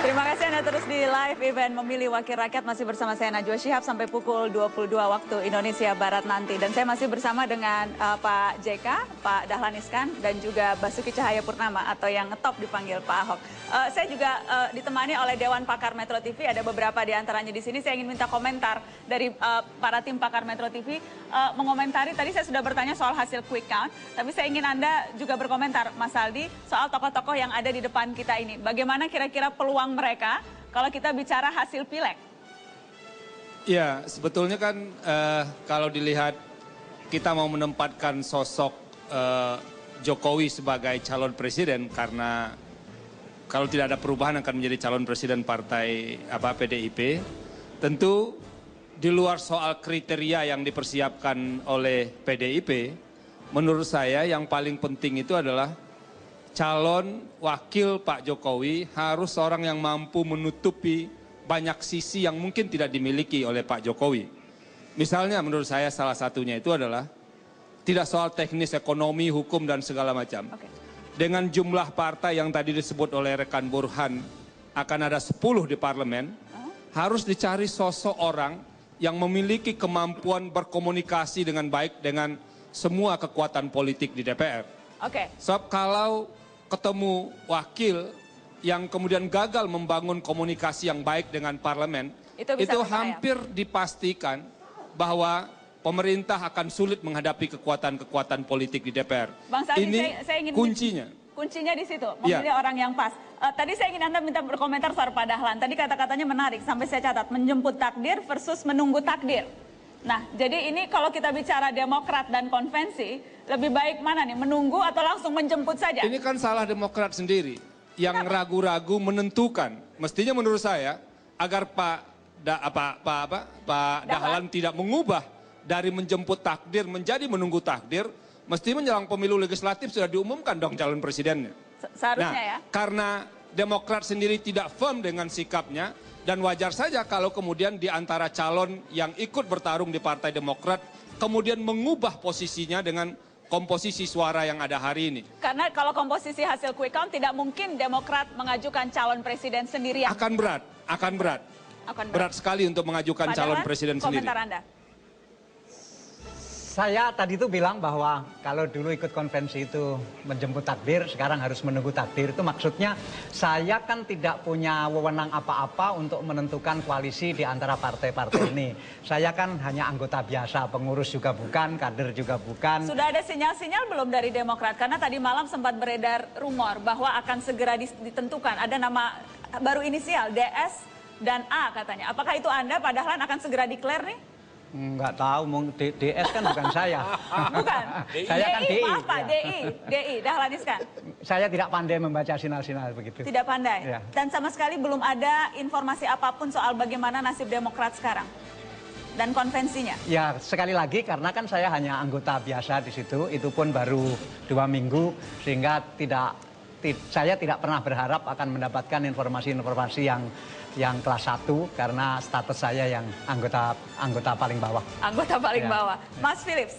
Terima kasih Anda terus di live event Memilih Wakil Rakyat masih bersama saya Najwa Shihab sampai pukul 22 waktu Indonesia Barat nanti. Dan saya masih bersama dengan Pak JK, Pak Dahlan Iskan, dan juga Basuki Cahayapurnama atau yang ngetop dipanggil Pak Ahok. Saya juga ditemani oleh Dewan Pakar Metro TV, ada beberapa di antaranya di sini. Saya ingin minta komentar dari para tim pakar Metro TV mengomentari. Tadi saya sudah bertanya soal hasil quick count, tapi saya ingin Anda juga berkomentar, Mas Aldi, soal tokoh-tokoh yang ada di depan kita ini. Bagaimana kira-kira peluang mereka kalau kita bicara hasil pileg? Ya, sebetulnya kan kalau dilihat kita mau menempatkan sosok Jokowi sebagai calon presiden karena kalau tidak ada perubahan akan menjadi calon presiden partai PDIP. Tentu di luar soal kriteria yang dipersiapkan oleh PDIP, menurut saya yang paling penting itu adalah calon wakil Pak Jokowi harus seorang yang mampu menutupi banyak sisi yang mungkin tidak dimiliki oleh Pak Jokowi. Misalnya menurut saya salah satunya itu adalah tidak soal teknis, ekonomi, hukum dan segala macam. Dengan jumlah partai yang tadi disebut oleh rekan Burhan akan ada 10 di parlemen, harus dicari sosok orang yang memiliki kemampuan berkomunikasi dengan baik dengan semua kekuatan politik di DPR. Sebab kalau ketemu wakil yang kemudian gagal membangun komunikasi yang baik dengan parlemen, itu hampir dipastikan bahwa pemerintah akan sulit menghadapi kekuatan-kekuatan politik di DPR. Bang Sandi, ini saya ingin kuncinya. Kuncinya di situ, memilih orang yang pas. Tadi saya ingin Anda minta berkomentar soal Pak Dahlan. Tadi kata-katanya menarik, sampai saya catat, menjemput takdir versus menunggu takdir. Nah, jadi ini kalau kita bicara Demokrat dan konvensi, lebih baik mana nih, menunggu atau langsung menjemput saja? Ini kan salah Demokrat sendiri, yang ragu-ragu menentukan. Mestinya menurut saya, agar Pak Dahlan tidak mengubah dari menjemput takdir menjadi menunggu takdir, mesti menjelang pemilu legislatif sudah diumumkan dong calon presidennya. Seharusnya ya. Karena Demokrat sendiri tidak firm dengan sikapnya, dan wajar saja kalau kemudian di antara calon yang ikut bertarung di Partai Demokrat, kemudian mengubah posisinya dengan komposisi suara yang ada hari ini. Karena kalau komposisi hasil quick count tidak mungkin Demokrat mengajukan calon presiden sendirian. Akan berat. Berat sekali untuk mengajukan calon presiden sendiri. Komentar Anda. Saya tadi itu bilang bahwa kalau dulu ikut konvensi itu menjemput takdir, sekarang harus menunggu takdir. Itu maksudnya saya kan tidak punya wewenang apa-apa untuk menentukan koalisi di antara partai-partai ini. Saya kan hanya anggota biasa, pengurus juga bukan, kader juga bukan. Sudah ada sinyal-sinyal belum dari Demokrat? Karena tadi malam sempat beredar rumor bahwa akan segera ditentukan. Ada nama baru inisial, DS dan A katanya. Apakah itu Anda, Pak Dahlan, akan segera declare nih? Enggak tahu, DS kan bukan saya. Bukan. Saya kan DI. Maaf Pak, DI, Dahlan Iskan. Saya tidak pandai membaca sinyal-sinyal begitu. Tidak pandai? Ya. Dan sama sekali belum ada informasi apapun soal bagaimana nasib Demokrat sekarang? Dan konvensinya? Ya, sekali lagi karena kan saya hanya anggota biasa di situ, itu pun baru 2 minggu, sehingga saya tidak pernah berharap akan mendapatkan informasi-informasi yang kelas 1 karena status saya yang anggota paling bawah. Anggota paling bawah. Mas Philips.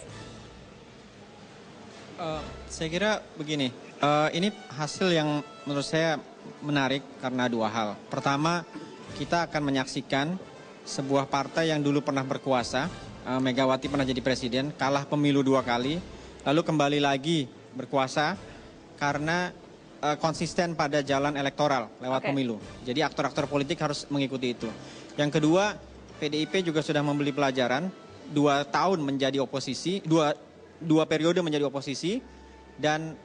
Saya kira begini, ini hasil yang menurut saya menarik karena 2 hal. Pertama, kita akan menyaksikan sebuah partai yang dulu pernah berkuasa, Megawati pernah jadi presiden, kalah pemilu 2 kali, lalu kembali lagi berkuasa karena konsisten pada jalan elektoral lewat pemilu. Jadi aktor-aktor politik harus mengikuti itu. Yang kedua, PDIP juga sudah membeli pelajaran 2 tahun menjadi oposisi, dua periode menjadi oposisi, dan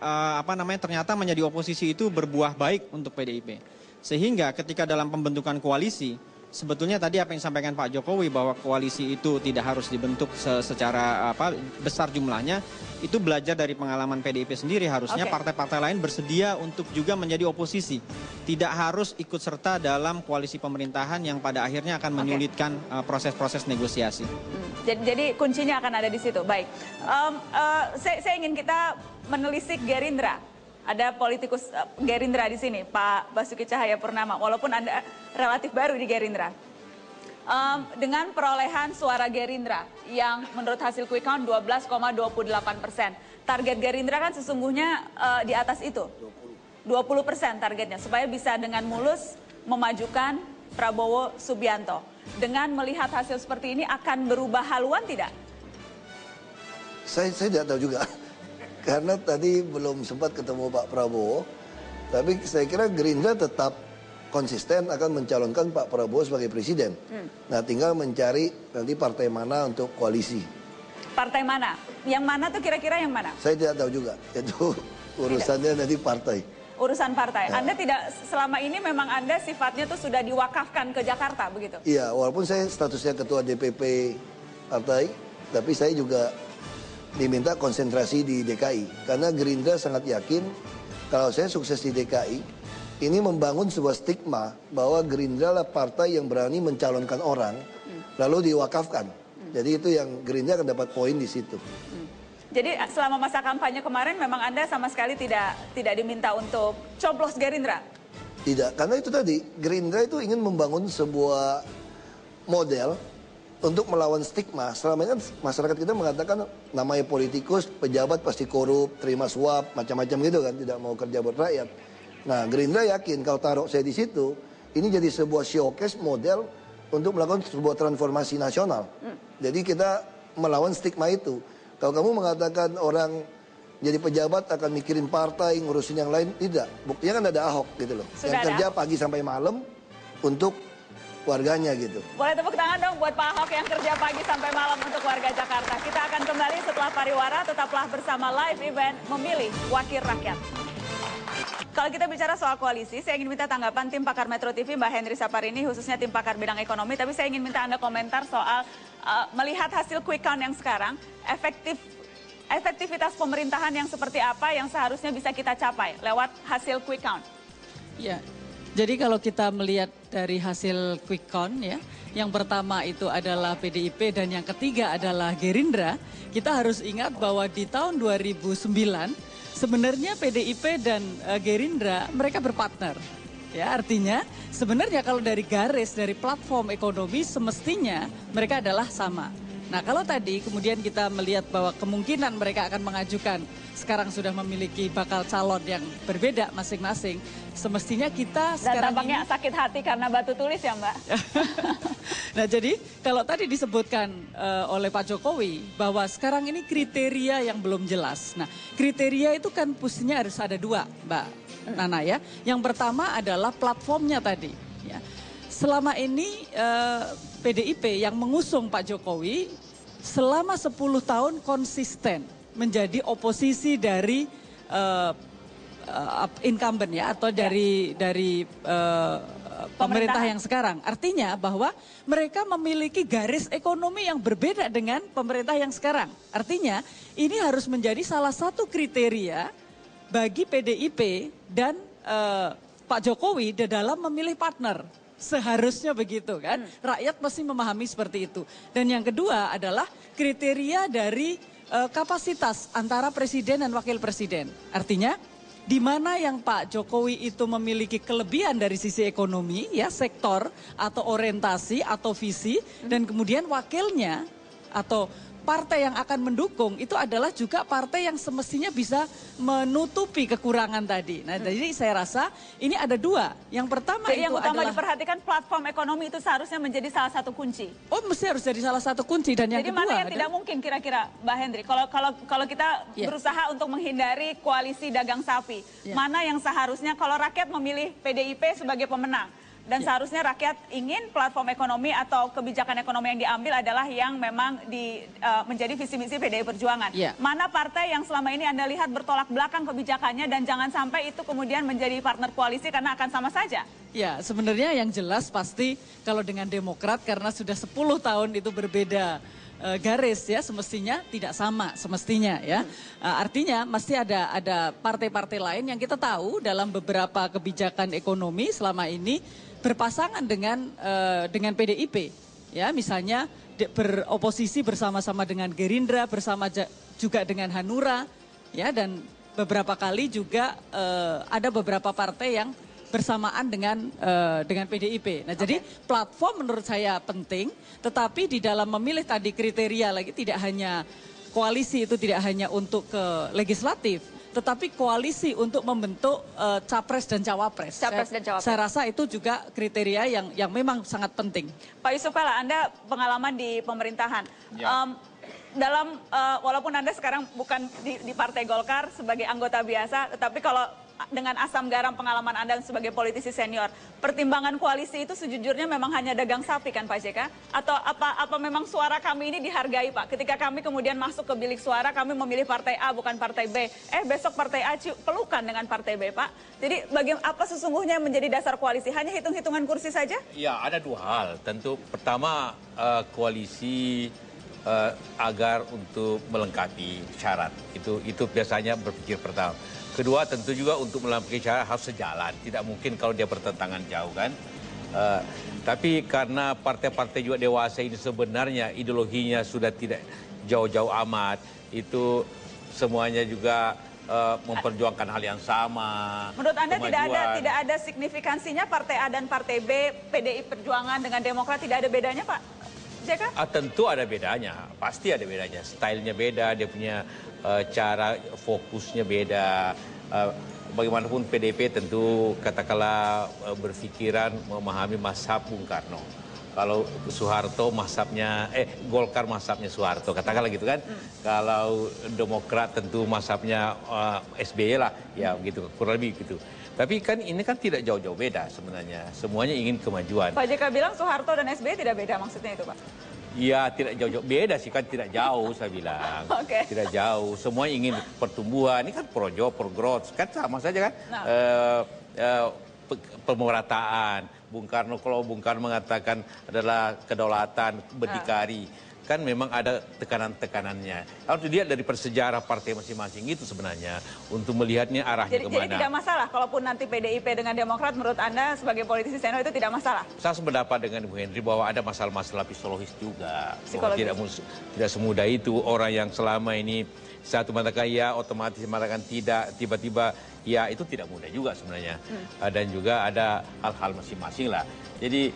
ternyata menjadi oposisi itu berbuah baik untuk PDIP. Sehingga ketika dalam pembentukan koalisi, sebetulnya tadi apa yang disampaikan Pak Jokowi bahwa koalisi itu tidak harus dibentuk secara besar jumlahnya, itu belajar dari pengalaman PDIP sendiri. Harusnya partai-partai lain bersedia untuk juga menjadi oposisi. Tidak harus ikut serta dalam koalisi pemerintahan yang pada akhirnya akan menyulitkan proses-proses negosiasi. Jadi kuncinya akan ada di situ. Baik, saya ingin kita menelisik Gerindra. Ada politikus Gerindra di sini, Pak Basuki Cahayapurnama, walaupun Anda relatif baru di Gerindra. Dengan perolehan suara Gerindra yang menurut hasil quick count 12,28%. Target Gerindra kan sesungguhnya di atas itu. 20% targetnya, supaya bisa dengan mulus memajukan Prabowo Subianto. Dengan melihat hasil seperti ini akan berubah haluan tidak? Saya tidak tahu juga. Karena tadi belum sempat ketemu Pak Prabowo. Tapi saya kira Gerindra tetap konsisten akan mencalonkan Pak Prabowo sebagai presiden. Nah, tinggal mencari nanti partai mana untuk koalisi. Partai mana? Yang mana tuh kira-kira yang mana? Saya tidak tahu juga. Itu urusannya nanti partai. Urusan partai. Ya. Anda tidak, selama ini memang Anda sifatnya tuh sudah diwakafkan ke Jakarta begitu? Iya, walaupun saya statusnya ketua DPP partai, tapi saya juga diminta konsentrasi di DKI. Karena Gerindra sangat yakin kalau saya sukses di DKI, ini membangun sebuah stigma bahwa Gerindra lah partai yang berani mencalonkan orang, lalu diwakafkan. Jadi itu yang Gerindra akan dapat poin di situ. Jadi selama masa kampanye kemarin memang Anda sama sekali tidak diminta untuk coblos Gerindra? Tidak, karena itu tadi Gerindra itu ingin membangun sebuah model untuk melawan stigma. Selama ini kan masyarakat kita mengatakan namanya politikus, pejabat pasti korup, terima suap, macam-macam gitu kan, tidak mau kerja buat rakyat. Nah, Gerindra yakin kalau taruh saya di situ, ini jadi sebuah showcase model untuk melakukan sebuah transformasi nasional. Jadi kita melawan stigma itu. Kalau kamu mengatakan orang jadi pejabat akan mikirin partai, ngurusin yang lain, tidak. Buktinya kan ada Ahok gitu loh. Sudah yang kerja pagi sampai malam untuk warganya gitu. Boleh tepuk tangan dong buat Pak Ahok yang kerja pagi sampai malam untuk warga Jakarta. Kita akan kembali setelah pariwara, tetaplah bersama live event Memilih Wakil Rakyat. Kalau kita bicara soal koalisi, saya ingin minta tanggapan tim pakar Metro TV, Mbak Henry Saparini, khususnya tim pakar bidang ekonomi. Tapi saya ingin minta Anda komentar soal melihat hasil quick count yang sekarang, efektivitas pemerintahan yang seperti apa yang seharusnya bisa kita capai lewat hasil quick count. Ya, jadi kalau kita melihat dari hasil quick count ya, yang pertama itu adalah PDIP dan yang ketiga adalah Gerindra, kita harus ingat bahwa di tahun 2009 sebenarnya PDIP dan Gerindra mereka berpartner. Ya, artinya sebenarnya kalau dari garis, dari platform ekonomi semestinya mereka adalah sama. Nah, kalau tadi kemudian kita melihat bahwa kemungkinan mereka akan mengajukan, sekarang sudah memiliki bakal calon yang berbeda masing-masing, semestinya kita sekarang tampaknya ini sakit hati karena batu tulis ya, Mbak. Nah, jadi kalau tadi disebutkan oleh Pak Jokowi bahwa sekarang ini kriteria yang belum jelas. Nah, kriteria itu kan pastinya harus ada dua, Mbak Nana ya. Yang pertama adalah platformnya tadi. Ya. Selama ini PDIP yang mengusung Pak Jokowi selama 10 tahun konsisten menjadi oposisi dari incumbent ya, atau dari pemerintah yang sekarang. Artinya bahwa mereka memiliki garis ekonomi yang berbeda dengan pemerintah yang sekarang. Artinya ini harus menjadi salah satu kriteria bagi PDIP dan Pak Jokowi di dalam memilih partner. Seharusnya begitu kan. Rakyat pasti memahami seperti itu. Dan yang kedua adalah kriteria dari kapasitas antara presiden dan wakil presiden. Artinya di mana yang Pak Jokowi itu memiliki kelebihan dari sisi ekonomi, ya sektor atau orientasi atau visi, dan kemudian wakilnya atau partai yang akan mendukung itu adalah juga partai yang semestinya bisa menutupi kekurangan tadi. Nah, jadi saya rasa ini ada dua. Yang pertama jadi itu yang utama adalah diperhatikan platform ekonomi itu seharusnya menjadi salah satu kunci. Oh, mesti harus jadi salah satu kunci. Dan yang jadi kedua mana yang tidak mungkin kira-kira, Mbak Hendri? Kalau kita berusaha untuk menghindari koalisi dagang sapi, mana yang seharusnya kalau rakyat memilih PDIP sebagai pemenang? Dan seharusnya rakyat ingin platform ekonomi atau kebijakan ekonomi yang diambil adalah yang memang menjadi visi misi PDI Perjuangan. Mana partai yang selama ini Anda lihat bertolak belakang kebijakannya dan jangan sampai itu kemudian menjadi partner koalisi karena akan sama saja? Ya, sebenarnya yang jelas pasti kalau dengan Demokrat karena sudah 10 tahun itu berbeda garis ya, semestinya tidak sama semestinya ya. Artinya mesti ada partai-partai lain yang kita tahu dalam beberapa kebijakan ekonomi selama ini berpasangan dengan PDIP ya, misalnya beroposisi bersama-sama dengan Gerindra, bersama juga dengan Hanura ya, dan beberapa kali juga ada beberapa partai yang bersamaan dengan PDIP. Nah, jadi platform menurut saya penting, tetapi di dalam memilih tadi kriteria lagi tidak hanya koalisi itu tidak hanya untuk ke legislatif, tetapi koalisi untuk membentuk capres dan cawapres. Capres dan cawapres. Saya rasa itu juga kriteria yang memang sangat penting. Pak Yusuf Kalla, Anda pengalaman di pemerintahan. Ya. Walaupun Anda sekarang bukan di Partai Golkar sebagai anggota biasa, tetapi kalau dengan asam garam pengalaman Anda sebagai politisi senior, pertimbangan koalisi itu sejujurnya memang hanya dagang sapi kan Pak JK? Atau apa memang suara kami ini dihargai Pak? Ketika kami kemudian masuk ke bilik suara, kami memilih partai A bukan partai B. Besok partai A pelukan dengan partai B Pak. Jadi apa sesungguhnya yang menjadi dasar koalisi? Hanya hitung-hitungan kursi saja? Ya, ada dua hal. Tentu pertama koalisi agar untuk melengkapi syarat. Itu biasanya berpikir pertama. Kedua tentu juga untuk melampaui syarat harus sejalan. Tidak mungkin kalau dia bertentangan jauh kan. Tapi karena partai-partai juga dewasa ini sebenarnya ideologinya sudah tidak jauh-jauh amat. Itu semuanya juga memperjuangkan hal yang sama. Menurut Anda tidak ada signifikansinya partai A dan partai B, PDI Perjuangan dengan Demokrat tidak ada bedanya Pak JK? Tentu ada bedanya, pasti ada bedanya. Stylenya beda, dia punya cara fokusnya beda. Bagaimanapun PDIP tentu katakanlah berpikiran memahami mazhab Bung Karno. Kalau Soeharto mazhabnya, Golkar mazhabnya Soeharto, katakanlah gitu kan. Kalau Demokrat tentu mazhabnya SBY lah, ya begitu, kurang lebih gitu. Tapi kan ini kan tidak jauh-jauh beda sebenarnya. Semuanya ingin kemajuan. Pak JK bilang Soeharto dan SBY tidak beda, maksudnya itu Pak? Ya tidak jauh-jauh, beda sih kan tidak jauh saya bilang. Oke. Tidak jauh, semua ingin pertumbuhan, ini kan pro growth, kan sama saja kan. Pemerataan, kalau Bung Karno mengatakan adalah kedaulatan, berdikari. Kan memang ada tekanan-tekanannya. Harus dilihat dari persejarah partai masing-masing itu sebenarnya untuk melihatnya arahnya kemana. Jadi tidak masalah, kalaupun nanti PDIP dengan Demokrat menurut Anda sebagai politisi senior itu tidak masalah? Saya sependapat dengan Bu Henry bahwa ada masalah-masalah psikologis juga. Psikologis. Tidak semudah itu orang yang selama ini satu mengatakan ya, otomatis mengatakan tidak, tiba-tiba ya, itu tidak mudah juga sebenarnya. Dan juga ada hal-hal masing-masing lah. Jadi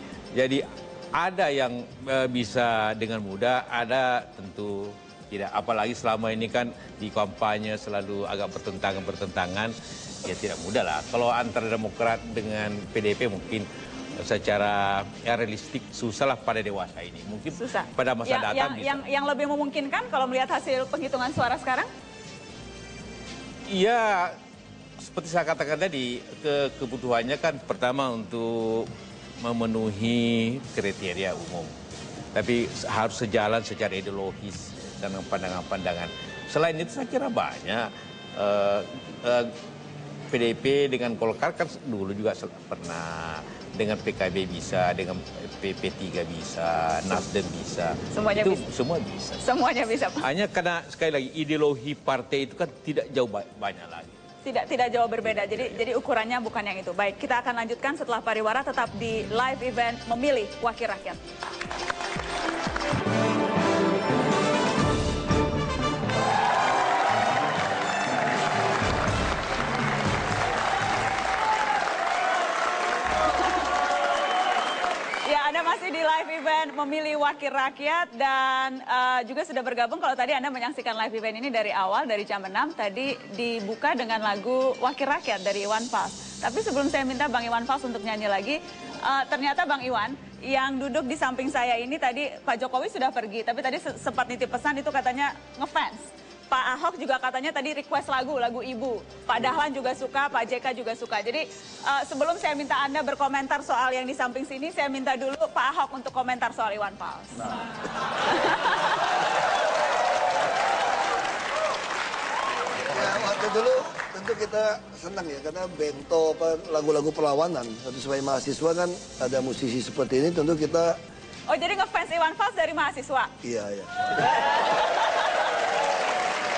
ada yang bisa dengan mudah, ada tentu tidak. Apalagi selama ini kan di kampanye selalu agak bertentangan, ya tidak mudah lah. Kalau antara Demokrat dengan PDIP mungkin secara realistik susah lah pada dewasa ini. Mungkin susah. Pada masa datang bisa. Yang lebih memungkinkan kalau melihat hasil penghitungan suara sekarang? Iya, seperti saya katakan tadi, kebutuhannya kan pertama untuk memenuhi kriteria umum. Tapi harus sejalan secara ideologis dan pandangan-pandangan. Selain itu saya kira banyak. PDIP dengan Golkar kan dulu juga pernah. Dengan PKB bisa, dengan P3 bisa, Nasdem bisa. Semuanya itu bisa. Semua bisa. Semuanya bisa Pak. Hanya karena sekali lagi ideologi partai itu kan tidak jauh banyak lagi. Tidak jauh berbeda, jadi ukurannya bukan yang itu. Baik, kita akan lanjutkan setelah pariwara, tetap di live event Memilih Wakil Rakyat. Anda masih di live event Memilih Wakil Rakyat dan juga sudah bergabung. Kalau tadi Anda menyaksikan live event ini dari awal, dari jam 6, tadi dibuka dengan lagu Wakil Rakyat dari Iwan Fals. Tapi sebelum saya minta Bang Iwan Fals untuk nyanyi lagi, ternyata Bang Iwan yang duduk di samping saya ini tadi Pak Jokowi sudah pergi, tapi tadi sempat nitip pesan itu katanya ngefans. Pak Ahok juga katanya tadi request lagu Ibu. Pak Dahlan juga suka, Pak JK juga suka. Jadi sebelum saya minta Anda berkomentar soal yang di samping sini, saya minta dulu Pak Ahok untuk komentar soal Iwan Fals. Ya, waktu dulu tentu kita senang ya, karena bento lagu-lagu perlawanan. Tapi sebagai mahasiswa kan ada musisi seperti ini, tentu kita... Oh, jadi ngefans Iwan Fals dari mahasiswa? Iya.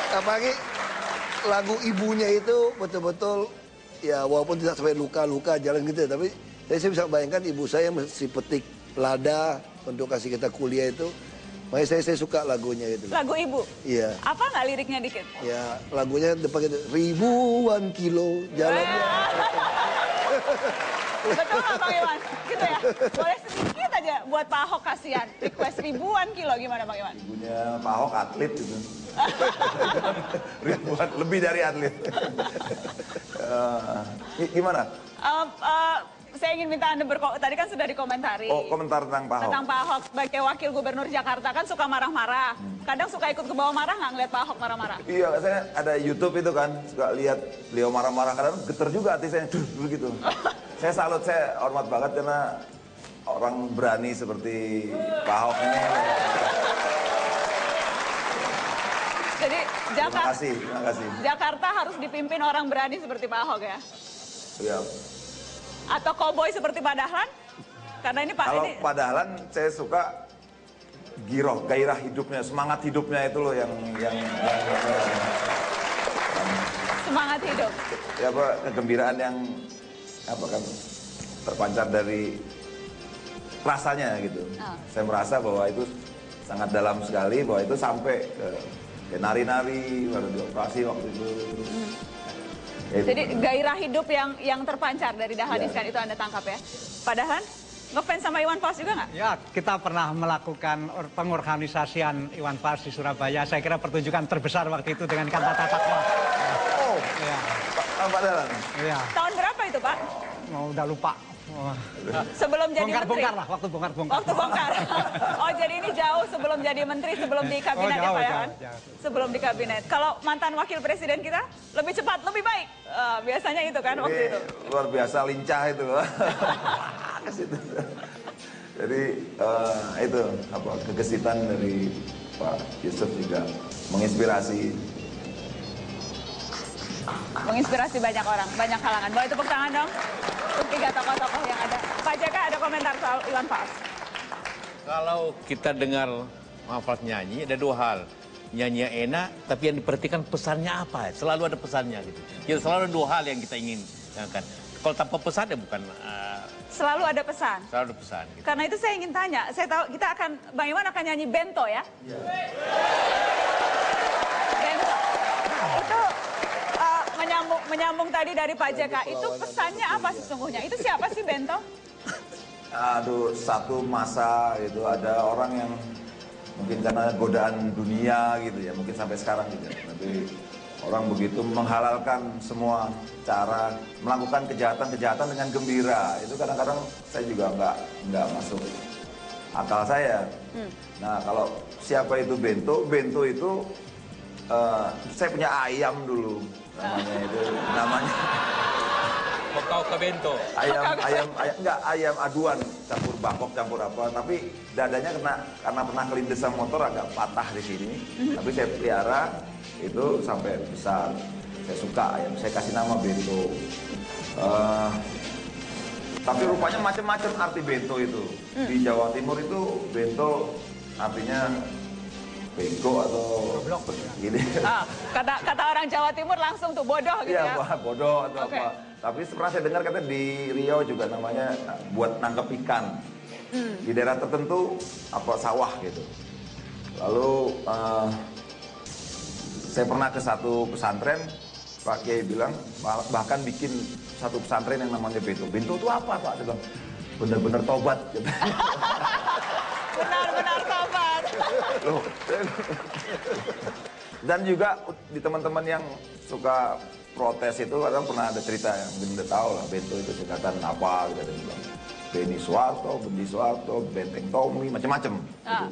Apalagi lagu ibunya itu betul-betul ya, walaupun tidak sampai luka-luka jalan gitu, tapi saya bisa bayangkan ibu saya mesti petik lada untuk kasih kita kuliah itu. Makanya saya suka lagunya itu. Lagu ibu? Iya. Apa nggak liriknya dikit? Ya, lagunya depan itu ribuan kilo jalannya. Betul nggak Bang Iwan? Gitu ya? Boleh sedikit aja buat Pak Ahok kasihan. Request ribuan kilo gimana Bang Iwan? Ibunya Pak Ahok atlet gitu. Ribuan, lebih dari atlet. Gimana? Saya ingin minta Anda tadi kan sudah dikomentari. Oh, komentar tentang Pak Ahok. Tentang Pak Ahok sebagai wakil gubernur Jakarta kan suka marah-marah. Kadang suka ikut ke bawah marah nggak ngeliat Pak Ahok marah-marah? Iya, saya ada YouTube itu kan, suka lihat beliau marah-marah, kadang geter juga hati saya, begitu. Saya salut, saya hormat banget karena orang berani seperti Pak Ahok ini. Jadi Terima kasih. Jakarta harus dipimpin orang berani seperti Pak Ahok ya? Iya. Atau koboi seperti Pak Dahlan? Karena ini Pak Kalau ini... Pak Dahlan saya suka giroh, gairah hidupnya, semangat hidupnya itu loh yang semangat hidup. Ya apa, kegembiraan yang apa kan terpancar dari rasanya gitu. Saya merasa bahwa itu sangat dalam sekali, bahwa itu sampai ke nari-nari, baru dioperasi waktu itu. Jadi gairah hidup yang terpancar dari Dahlan Iskan itu Anda tangkap ya. Pak Dahlan, ngefans sama Iwan Fals juga nggak? Ya, kita pernah melakukan pengorganisasian Iwan Fals di Surabaya. Saya kira pertunjukan terbesar waktu itu dengan kantata takwa. Oh, ya. Pak Dahlan. Iya. Tahun berapa itu Pak? Udah lupa. Sebelum jadi menteri? Bongkar lah, waktu bongkar. Waktu bongkar. Oh jadi ini jauh sebelum jadi menteri, sebelum di kabinet ya Pak ya? Sebelum di kabinet. Kalau mantan wakil presiden kita lebih cepat, lebih baik. Biasanya itu kan waktu itu. Luar biasa lincah itu. Jadi itu apa kegesitan dari Pak Yusuf juga menginspirasi banyak orang, banyak kalangan. Bawa tepuk tangan dong untuk 3 tokoh-tokoh yang ada. Pak JK ada komentar soal Iwan Fals? Kalau kita dengar Fals nyanyi, ada 2 hal. Nyanyinya enak, tapi yang diperhatikan pesannya apa? Selalu ada pesannya gitu. Ya, selalu ada 2 hal yang kita ingin kan. Kalau tanpa pesan ya bukan. Selalu ada pesan. Selalu ada pesan. Gitu. Karena itu saya ingin tanya, saya tahu Bang Iwan akan nyanyi Bento ya? Iya. Bento. Itu menyambung tadi dari Pak JK, itu pesannya apa sesungguhnya? Itu siapa sih Bento? Aduh, satu masa itu ada orang yang mungkin karena godaan dunia gitu ya, mungkin sampai sekarang juga. Tapi orang begitu menghalalkan semua cara melakukan kejahatan-kejahatan dengan gembira. Itu kadang-kadang saya juga nggak masuk akal saya. Nah, kalau siapa itu Bento? Bento itu saya punya ayam dulu. Namanya Kau ke Bento. Ayam aduan, campur bangkok, campur apa. Tapi dadanya karena pernah kelindes sama motor agak patah di sini. Tapi saya pelihara itu sampai besar. Saya suka ayam, saya kasih nama Bento. Tapi rupanya macam-macam arti Bento itu. Di Jawa Timur itu Bento artinya bego atau gini. Kata orang Jawa Timur langsung tuh bodoh gitu ya? Iya, bodoh atau apa. Tapi pernah saya dengar katanya di Riau juga namanya buat nangkep ikan. Di daerah tertentu apa sawah gitu. Lalu saya pernah ke satu pesantren, Pak Kiai bilang bahkan bikin satu pesantren yang namanya Bento. Bento itu apa Pak? Saya bilang benar-benar tobat. Gitu. Benar-benar tobat. Dan juga di teman-teman yang suka protes itu kadang pernah ada cerita yang mungkin udah tahu lah Bento itu singkatan apa gitu, ada yang bilang Beni Soeharto, Bendi Soeharto, Benteng Tommy, macam-macam.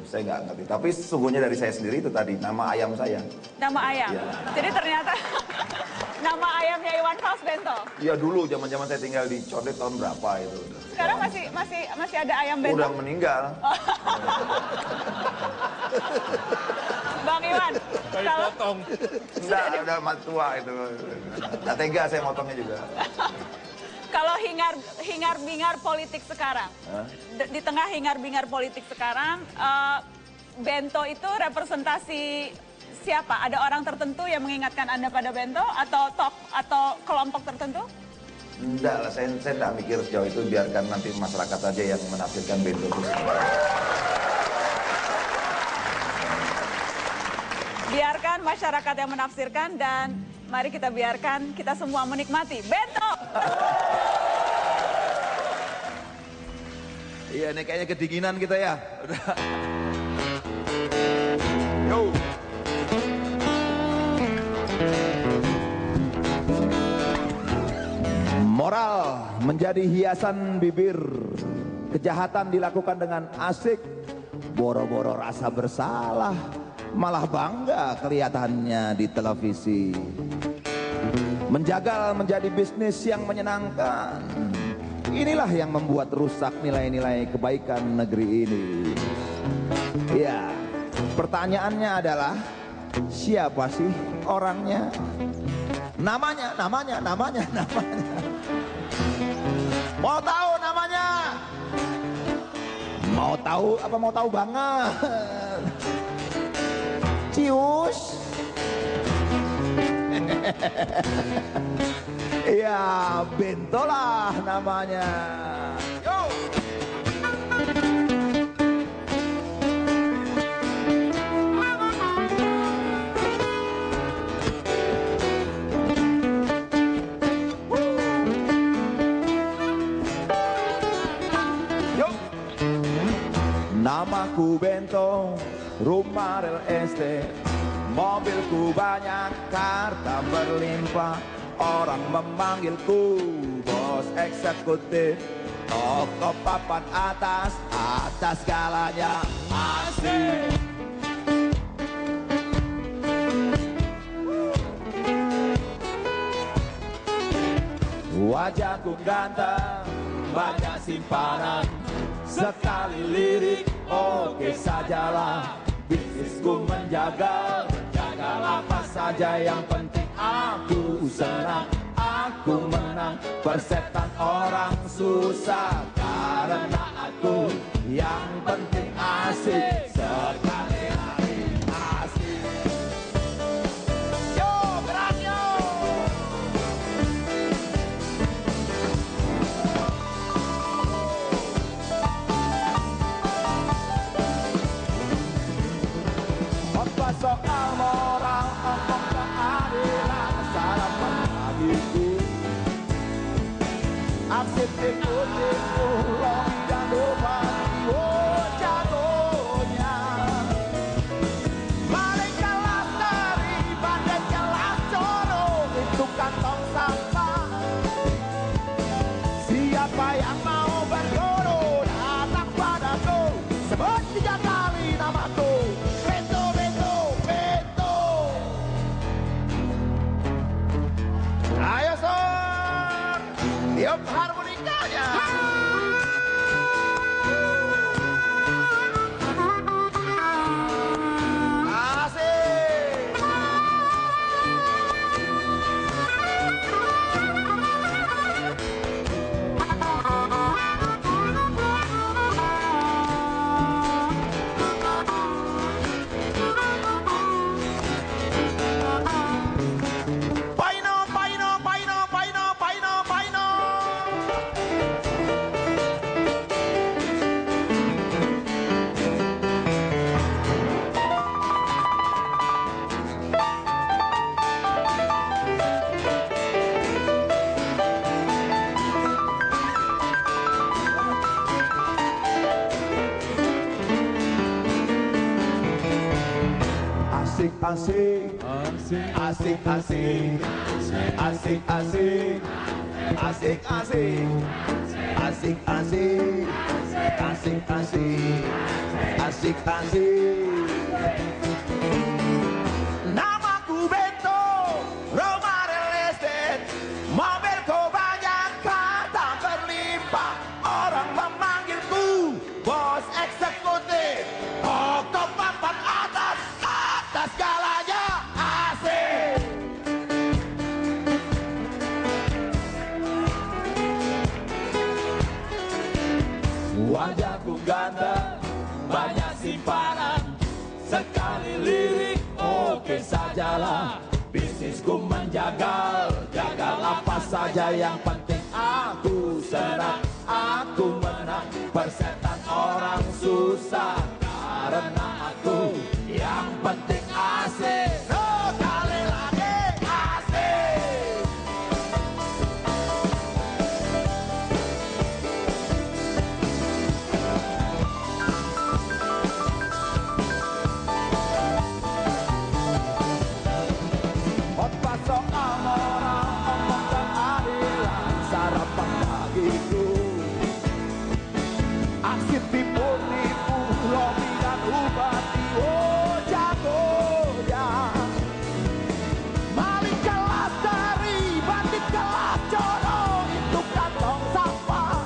Saya nggak ngerti. Tapi sesungguhnya dari saya sendiri itu tadi nama ayam saya. Nama ayam. Ya. Jadi ternyata nama ayamnya Iwan Fals Bento. Iya dulu zaman-zaman saya tinggal di Condet tahun berapa itu. Sekarang masih ada ayam Bento. Udah meninggal. Bang Iwan, kalau potong. Udah tua itu. Nggak tega saya motongnya juga. Kalau hingar-bingar politik sekarang, di tengah hingar-bingar politik sekarang, Bento itu representasi siapa? Ada orang tertentu yang mengingatkan Anda pada Bento atau kelompok tertentu? Enggak lah, saya enggak mikir sejauh itu, biarkan nanti masyarakat aja yang menafsirkan Bento itu. Biarkan masyarakat yang menafsirkan dan mari kita biarkan kita semua menikmati Bento. Iya, ini kayaknya kedinginan kita ya. Udah. Yo. Moral menjadi hiasan bibir. Kejahatan dilakukan dengan asik. Boro-boro rasa bersalah, malah bangga kelihatannya di televisi. Menjagal menjadi bisnis yang menyenangkan. Inilah yang membuat rusak nilai-nilai kebaikan negeri ini. Ya, pertanyaannya adalah siapa sih orangnya? Namanya. Mau tahu namanya? Mau tahu apa mau tahu banget? Cius. Iya, Bento lah namanya. Yo. Yo. Namaku Bento, rumah real estate. Mobilku banyak, harta berlimpah. Orang memanggilku bos eksekutif. Toko papan atas segalanya asik. Wajahku ganteng, banyak simpanan. Sekali lirik, oke sajalah. Bisnisku menjaga apa saja, yang penting aku senang, aku menang. Persetan orang susah karena aku yang penting asik. Sekali lagi asik. Yo, gerak yo. Apa soal moral, omong keadilan, sarapan pagiku. Aksip tipu-tipu, lobi dan dopati, oh jagonya. Maling kelas dari bandar kelas coro, itu kantong sampah. Siapa yang mau berguru, datang padaku, sebut 3 kali namaku. Bento, Bento, Bento. Ayo son, tiup harmonikanya. Asik. Paino, paino, paino, paino, paino, paino. Asik, asik, asik, asik, asik, asik, asik, asik, asik, asik, asik, asik, asik, asik. Namaku Bento, rumah real estate, mobilku banyak, harta berlimpah. Orang memanggilku bos eksekutif. Toko papan atas segalanya asik. Wajahku ganteng, banyak simpanan. Sekali lirik, oke sajalah. Bisnisku menjagal, jagal apa saja, yang penting aku senang, aku menang. Persetan orang susah karena aku yang penting asik. Sekali lagi asik. Aksi tipu-tipu, lobi dan ubati, oh jagonya. Maling kelas dari bandit kelas jodoh, itu kantong sampah.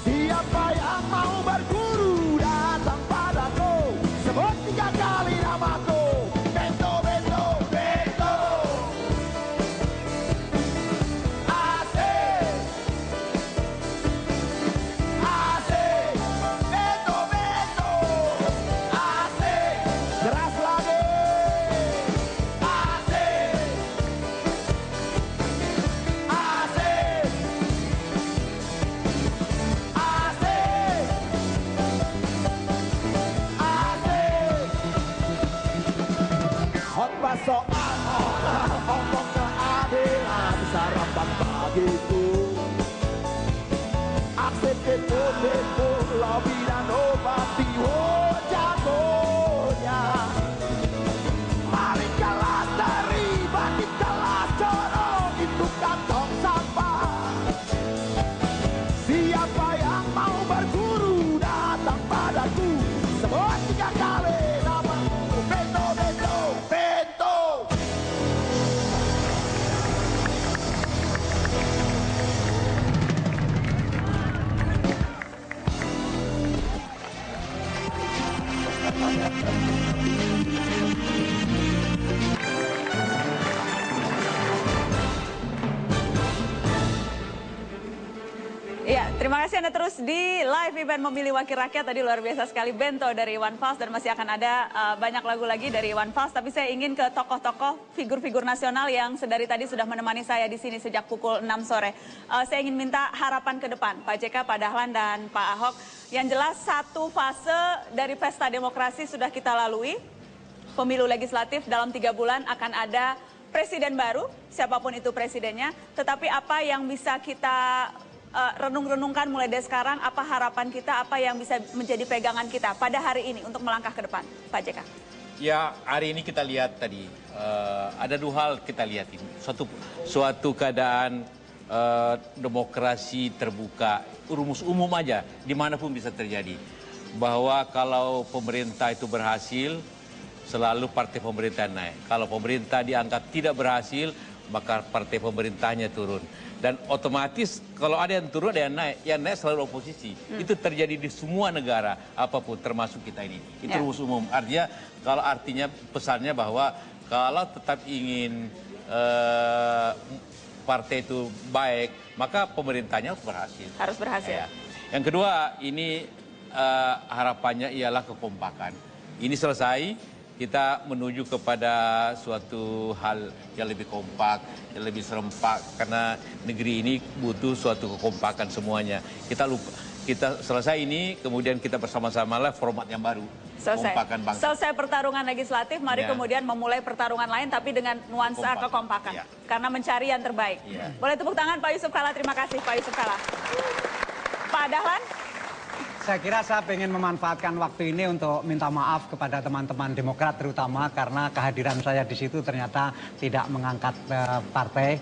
Siapa yang mau berguru datang padaku, sebut 3 kali namaku. Bento, bento, bento. Asik, asik. Bento, bento. Asik, keras lagi. Asik, asik. Asik, asik. Khotbah soal omong keadilan sarapan bagiku. Aksi tipu-tipu, lobi dan obati, oh jagonya. Maling kelas dari bandit kelas corong, itu kantong sampah. Siapa yang mau berguru datang padaku, sebut 3 kali namaku. Bento, bento, bento. Iya, terima kasih Anda terus di live event memilih wakil rakyat. Tadi luar biasa sekali Bento dari Iwan Fals dan masih akan ada banyak lagu lagi dari Iwan Fals. Tapi saya ingin ke tokoh-tokoh, figur-figur nasional yang sedari tadi sudah menemani saya di sini sejak pukul 6 sore. Saya ingin minta harapan ke depan, Pak JK, Pak Dahlan, dan Pak Ahok. Yang jelas satu fase dari pesta demokrasi sudah kita lalui. Pemilu legislatif dalam 3 bulan akan ada presiden baru, siapapun itu presidennya. Tetapi apa yang bisa kita renung-renungkan mulai dari sekarang, apa harapan kita, apa yang bisa menjadi pegangan kita pada hari ini untuk melangkah ke depan, Pak JK? Ya, hari ini kita lihat tadi, ada 2 hal kita lihat ini. Suatu keadaan demokrasi terbuka, rumus umum aja, dimanapun bisa terjadi. Bahwa kalau pemerintah itu berhasil, selalu partai pemerintah naik. Kalau pemerintah dianggap tidak berhasil, maka partai pemerintahnya turun. Dan otomatis kalau ada yang turun, ada yang naik selalu oposisi. Itu terjadi di semua negara, apapun, termasuk kita ini. Itu rumus umum. Artinya pesannya bahwa kalau tetap ingin partai itu baik, maka pemerintahnya harus berhasil. Harus berhasil. Ya. Yang kedua, ini harapannya ialah kekompakan. Ini selesai, kita menuju kepada suatu hal yang lebih kompak, yang lebih serempak, karena negeri ini butuh suatu kekompakan semuanya. Kita selesai ini, kemudian kita bersama-sama lah format yang baru. Selesai pertarungan legislatif, mari kemudian memulai pertarungan lain tapi dengan nuansa kekompakan. Karena mencari yang terbaik. Boleh tepuk tangan Pak Yusuf Kalla, terima kasih Pak Yusuf Kalla. Pak Dahlan? Saya kira saya ingin memanfaatkan waktu ini untuk minta maaf kepada teman-teman Demokrat terutama karena kehadiran saya di situ ternyata tidak mengangkat partai.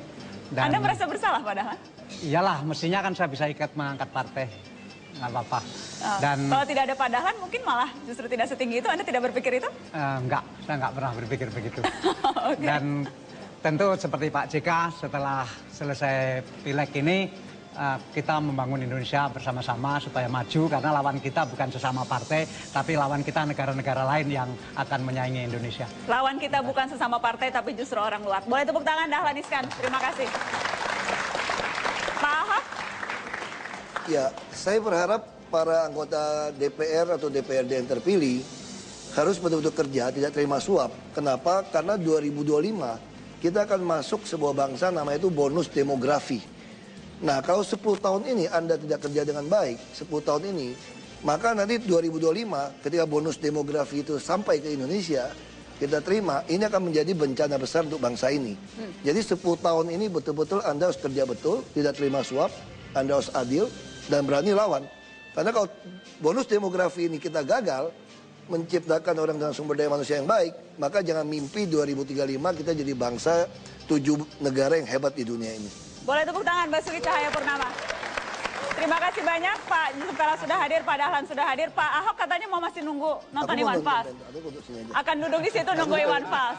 Dan Anda merasa bersalah Pak Dahlan? Iyalah, mestinya kan saya bisa ikut mengangkat partai. Nggak apa-apa. Dan kalau tidak ada Pak Dahlan mungkin malah justru tidak setinggi itu, Anda tidak berpikir itu? Enggak, saya nggak pernah berpikir begitu. Dan tentu seperti Pak JK setelah selesai pileg ini, kita membangun Indonesia bersama-sama supaya maju karena lawan kita bukan sesama partai tapi lawan kita negara-negara lain yang akan menyaingi Indonesia. Lawan kita bukan sesama partai tapi justru orang luar. Boleh tepuk tangan Dahlan Iskan, terima kasih. Pak Ahok? Ya, saya berharap para anggota DPR atau DPRD yang terpilih harus betul-betul kerja, tidak terima suap. Kenapa? Karena 2025 kita akan masuk sebuah bangsa namanya itu bonus demografi. Nah, kalau 10 tahun ini Anda tidak kerja dengan baik, 10 tahun ini, maka nanti 2025 ketika bonus demografi itu sampai ke Indonesia, kita terima, ini akan menjadi bencana besar untuk bangsa ini. Jadi 10 tahun ini betul-betul Anda harus kerja betul, tidak terima suap, Anda harus adil, dan berani lawan. Karena kalau bonus demografi ini kita gagal, menciptakan orang dengan sumber daya manusia yang baik, maka jangan mimpi 2035 kita jadi bangsa 7 negara yang hebat di dunia ini. Boleh tepuk tangan Basuki Cahayapurnama. Terima kasih banyak Pak Yusuf Kala sudah hadir, Pak Dahlan sudah hadir. Pak Ahok katanya mau masih nunggu nonton Iwan Fals. Akan duduk di situ nunggu Iwan Fals.